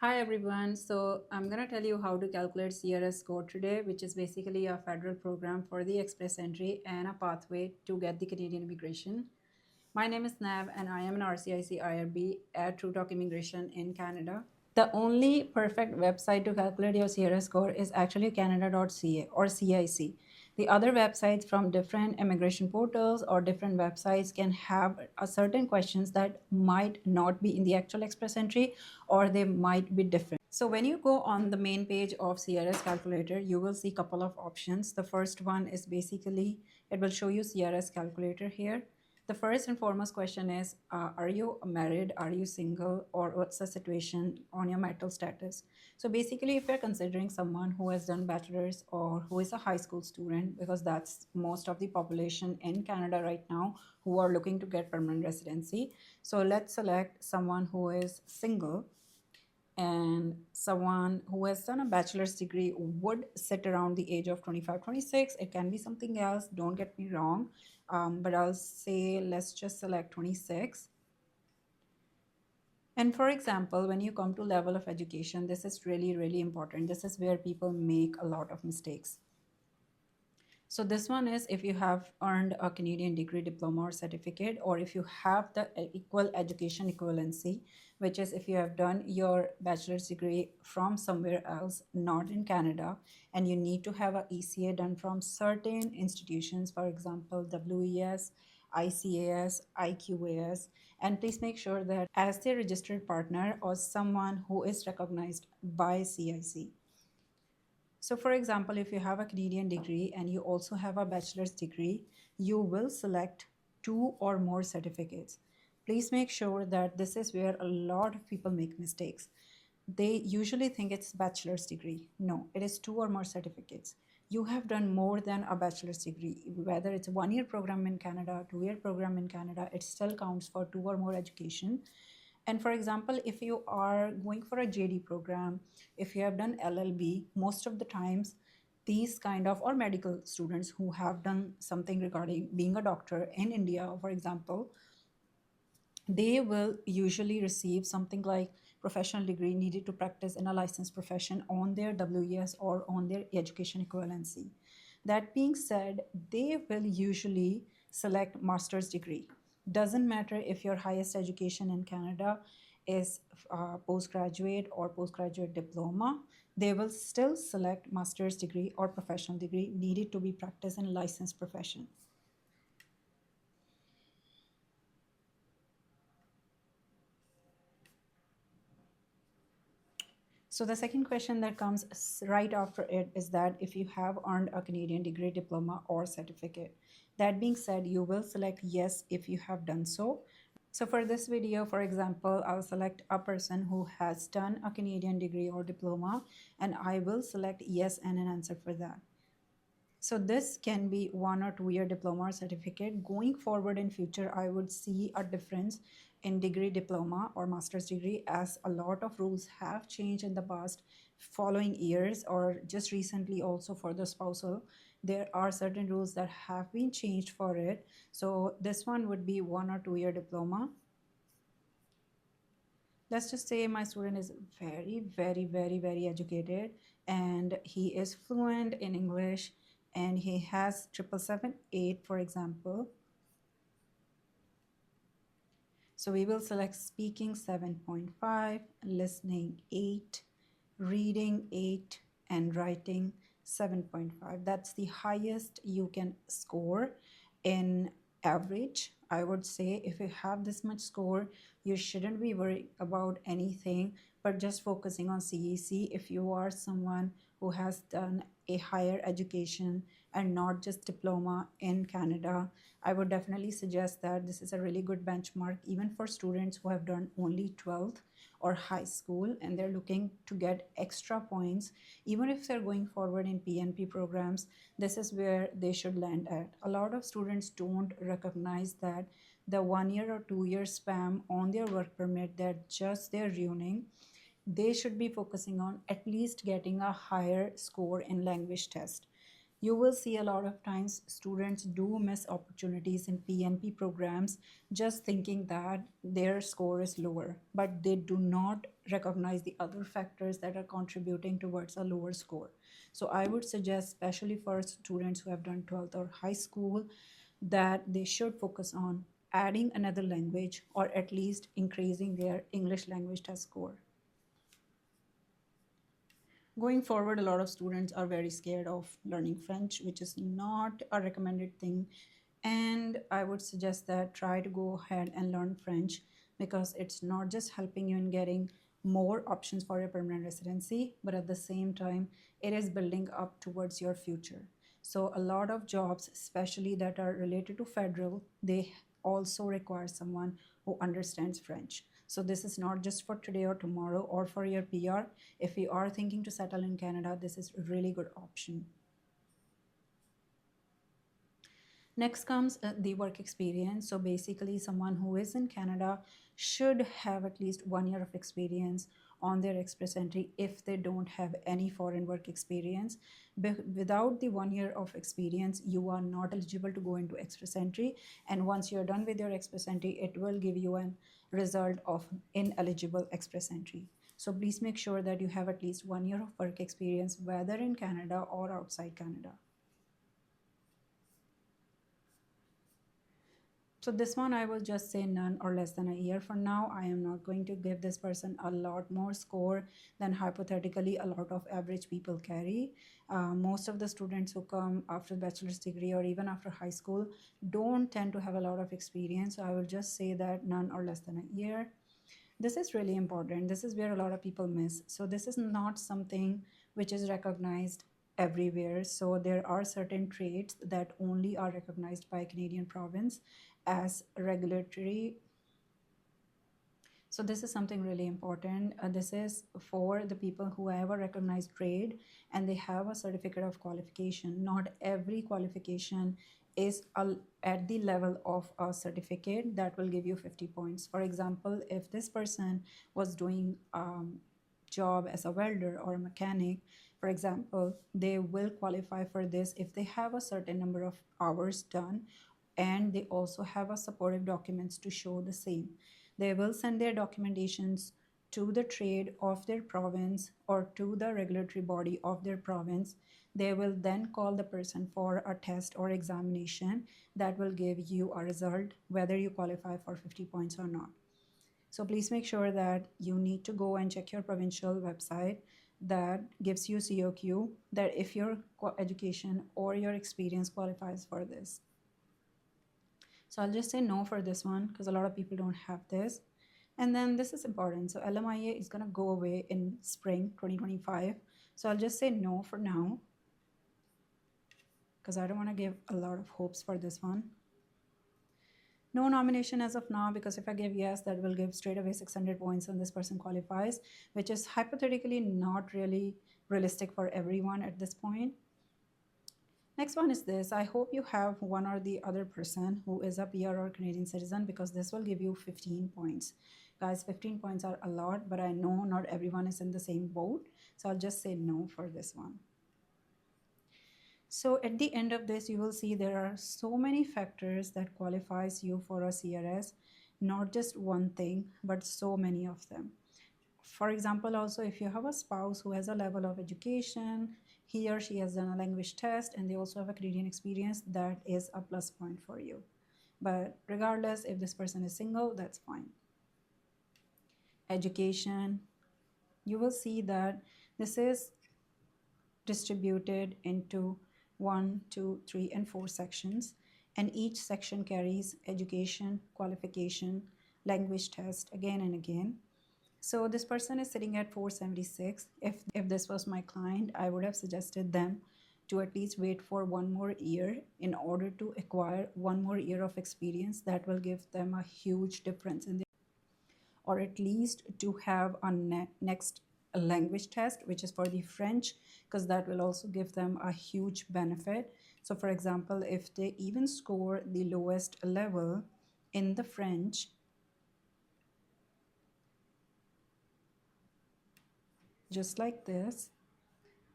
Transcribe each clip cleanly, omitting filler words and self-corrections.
Hi everyone. So I'm going to tell you how to calculate CRS score today, which is basically a federal program for the express entry and a pathway to get the Canadian immigration. My name is Nav and I am an RCIC IRB at True Talk Immigration in Canada. The only perfect website to calculate your CRS score is actually canada.ca or CIC. The other websites from different immigration portals or different websites can have a certain questions that might not be in the actual express entry, or they might be different. So when you go on the main page of CRS calculator, you will see a couple of options. The first one is basically, it will show you CRS calculator here. The first and foremost question is, are you married, are you single, or what's the situation on your marital status? So basically, if you're considering someone who has done bachelor's or who is a high school student, because that's most of the population in Canada right now who are looking to get permanent residency. So let's select someone who is single, and someone who has done a bachelor's degree would sit around the age of 25, 26. It can be something else, don't get me wrong, but I'll say let's just select 26. And for example, when you come to level of education, this is really, really important. This is where people make a lot of mistakes. So this one is if you have earned a Canadian degree, diploma, or certificate, or if you have the equal education equivalency, which is if you have done your bachelor's degree from somewhere else, not in Canada, and you need to have a ECA done from certain institutions, for example, WES, ICAS, IQAS, and please make sure that as their registered partner or someone who is recognized by CIC. So for example, if you have a Canadian degree and you also have a bachelor's degree, you will select two or more certificates. Please make sure that this is where a lot of people make mistakes. They usually think it's bachelor's degree. No, it is two or more certificates. You have done more than a bachelor's degree, whether it's a 1 year program in Canada, 2 year program in Canada, it still counts for two or more education. And for example, if you are going for a JD program, if you have done LLB, most of the times, these kind of, or medical students who have done something regarding being a doctor in India, for example, they will usually receive something like professional degree needed to practice in a licensed profession on their WES or on their education equivalency. That being said, they will usually select master's degree. Doesn't matter if your highest education in Canada is postgraduate or postgraduate diploma, they will still select master's degree or professional degree needed to be practiced in a licensed profession. So the second question that comes right after it is that if you have earned a Canadian degree, diploma, or certificate. That being said, you will select yes if you have done so. So for this video, for example, I'll select a person who has done a Canadian degree or diploma, and I will select yes and an answer for that. So this can be 1 or 2 year diploma or certificate. Going forward in future, I would see a difference in degree, diploma, or master's degree, as a lot of rules have changed in the past following years, or just recently also for the spousal. There are certain rules that have been changed for it. So this one would be 1 or 2 year diploma. Let's just say my student is very, very, very, very educated, and he is fluent in English, and he has 778, for example. So we will select speaking 7.5, listening 8, reading 8, and writing 7.5. That's the highest you can score in average. I would say if you have this much score, you shouldn't be worried about anything, but just focusing on CEC. If you are someone who has done a higher education and not just diploma in Canada, I would definitely suggest that this is a really good benchmark, even for students who have done only 12th or high school and they're looking to get extra points. Even if they're going forward in PNP programs, this is where they should land at. A lot of students don't recognize that the 1 year or 2 year spam on their work permit, that just they're ruining. They should be focusing on at least getting a higher score in language test. You will see a lot of times students do miss opportunities in PNP programs just thinking that their score is lower, but they do not recognize the other factors that are contributing towards a lower score. So I would suggest, especially for students who have done 12th or high school, that they should focus on adding another language or at least increasing their English language test score. Going forward, a lot of students are very scared of learning French, which is not a recommended thing. And I would suggest that try to go ahead and learn French, because it's not just helping you in getting more options for your permanent residency, but at the same time, it is building up towards your future. So a lot of jobs, especially that are related to federal, they also require someone who understands French. So this is not just for today or tomorrow or for your PR. If you are thinking to settle in Canada, this is a really good option. Next comes the work experience. So basically, someone who is in Canada should have at least 1 year of experience on their express entry if they don't have any foreign work experience. Without the 1 year of experience, you are not eligible to go into express entry. And once you're done with your express entry, it will give you a result of ineligible express entry. So please make sure that you have at least 1 year of work experience, whether in Canada or outside Canada. So this one, I will just say none or less than a year. For now, I am not going to give this person a lot more score than hypothetically a lot of average people carry. Most of the students who come after bachelor's degree or even after high school don't tend to have a lot of experience. So I will just say that none or less than a year. This is really important. This is where a lot of people miss. So this is not something which is recognized everywhere. So there are certain traits that only are recognized by Canadian province as regulatory. So this is something really important. This is for the people who have a recognized trade and they have a certificate of qualification. Not every qualification is at the level of a certificate that will give you 50 points. For example, if this person was doing job as a welder or a mechanic, for example, they will qualify for this if they have a certain number of hours done and they also have a supportive documents to show the same. They will send their documentations to the trade of their province or to the regulatory body of their province. They will then call the person for a test or examination that will give you a result whether you qualify for 50 points or not. So please make sure that you need to go and check your provincial website that gives you COQ, that if your education or your experience qualifies for this. So I'll just say no for this one because a lot of people don't have this. And then this is important. So LMIA is going to go away in spring 2025. So I'll just say no for now because I don't want to give a lot of hopes for this one. No nomination as of now, because if I give yes, that will give straight away 600 points and this person qualifies, which is hypothetically not really realistic for everyone at this point. Next one is this. I hope you have one or the other person who is a PR or Canadian citizen, because this will give you 15 points. Guys, 15 points are a lot, but I know not everyone is in the same boat. So I'll just say no for this one. So at the end of this, you will see there are so many factors that qualifies you for a CRS, not just one thing, but so many of them. For example, also if you have a spouse who has a level of education, he or she has done a language test, and they also have a Canadian experience, that is a plus point for you. But regardless, if this person is single, that's fine. Education, you will see that this is distributed into 1, 2, 3, and 4 sections, and each section carries education, qualification, language test again and again. So this person is sitting at 476. If this was my client, I would have suggested them to at least wait for 1 more year in order to acquire 1 more year of experience. That will give them a huge difference in their, or at least to have a next language test, which is for the French, because that will also give them a huge benefit. So for example, if they even score the lowest level in the French, just like this,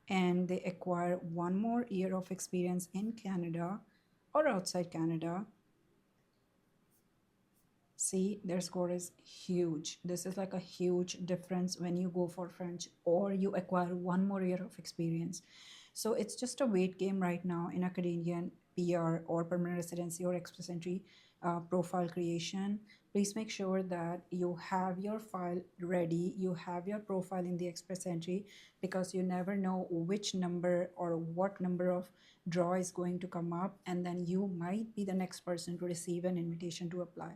and they acquire 1 more year of experience in Canada or outside Canada, see, their score is huge. This is like a huge difference when you go for French or you acquire 1 more year of experience. So it's just a weight game right now in a Canadian PR or permanent residency or express entry profile creation. Please make sure that you have your file ready, you have your profile in the express entry, because you never know which number or what number of draw is going to come up, and then you might be the next person to receive an invitation to apply.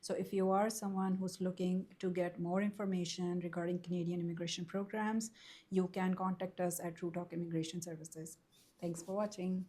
So if you are someone who's looking to get more information regarding Canadian immigration programs, you can contact us at True Talk Immigration Services. Thanks for watching.